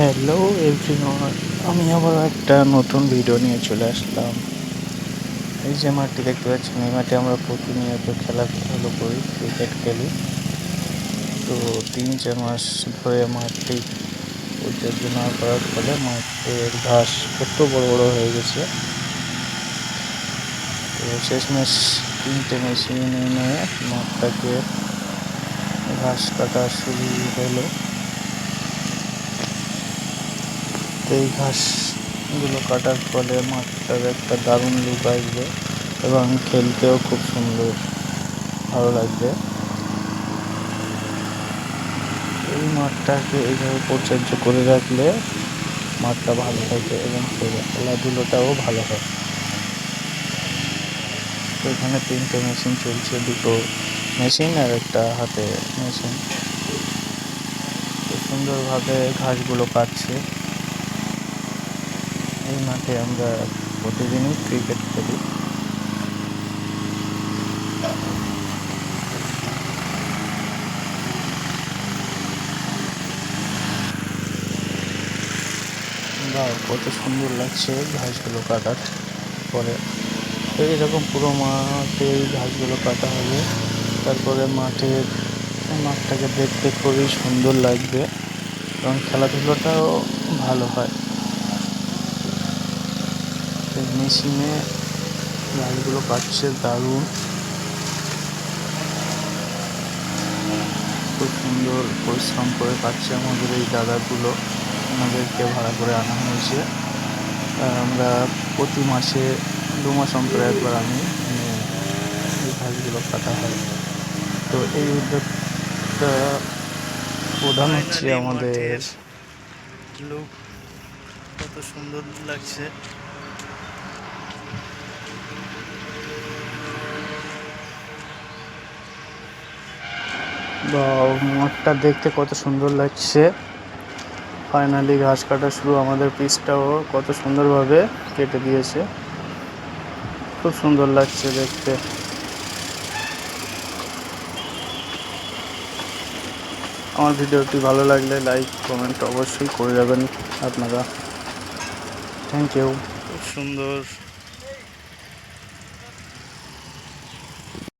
Hello everyone, আমি আবার একটা নতুন ভিডিও নিয়ে চলে আসলাম। এই যে মাঠটি দেখতে পাচ্ছেন, এই মাঠে আমরা প্রতিনিয়ত খেলাধুলো করি, ক্রিকেট খেলি। তো 3-4 মাস ধরে মাঠটি পরিচর্যা না করার ফলে মাঠের ঘাস কত বড় বড় হয়ে গেছে। তো শেষমেশ 3টে মেশিন এনে মাঠটাকে ঘাস কাটা শুরু হলো। এই ঘাসগুলো কাটার ফলে মাঠটার একটা দারুণ লুক আসবে এবং খেলতেও খুব সুন্দর ভালো লাগবে। এই মাঠটাকে এইভাবে পরিচর্যা করে রাখলে মাঠটা ভালো থাকে এবং খেলাধুলোটাও ভালো হয়। তো এখানে 3টে মেশিন চলছে, 2টো মেশিন আর একটা হাতে মেশিন। খুব সুন্দরভাবে ঘাসগুলো কাটছে। এই মাঠে আমরা প্রতিদিনই ক্রিকেট খেলি। বাহ, কত সুন্দর লাগছে ঘাসগুলো কাটার পরে। এইরকম পুরো মাঠে এই ঘাসগুলো কাটা হবে, তারপরে মাঠটাকে দেখতে খুবই সুন্দর লাগবে এবং খেলাধুলোটাও ভালো হয়। এই মেশিনে ঘাসগুলো কাটছে দারুণ, খুব সুন্দর পরিশ্রম করে কাটছে আমাদের এই দাদাগুলো। আমাদেরকে ভাড়া করে আনা হয়েছে। আমরা প্রতি মাসে 2 মাস অন্তর একবার এই ঘাসগুলো কাটা হয়। তো এই উদ্যোগটা প্রধান হচ্ছে আমাদের। লুক কত সুন্দর লাগছে। বা মাঠটা দেখতে কত সুন্দর লাগছে। ফাইনালি ঘাস কাটা শুরু, আমাদের পিচটাও কত সুন্দরভাবে কেটে দিয়েছে, খুব সুন্দর লাগছে দেখতে। আমার ভিডিওটি ভালো লাগলে লাইক কমেন্ট অবশ্যই করে যাবেন আপনারা। Thank you. খুব সুন্দর।